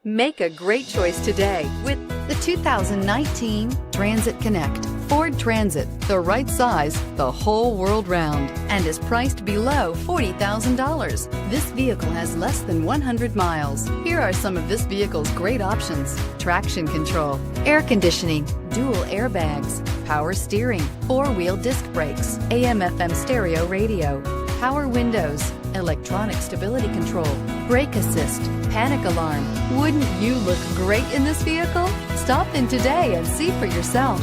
Make a great choice today with the 2019 Transit Connect. Ford Transit, the right size the whole world round, and is priced below $40,000. This vehicle has less than 100 miles. Here are some of this vehicle's great options: traction control, air conditioning, dual airbags, power steering, four-wheel disc brakes, AM/FM stereo radio, power windows, electronic stability control, brake assist, panic alarm. Wouldn't you look great in this vehicle? Stop in today and see for yourself.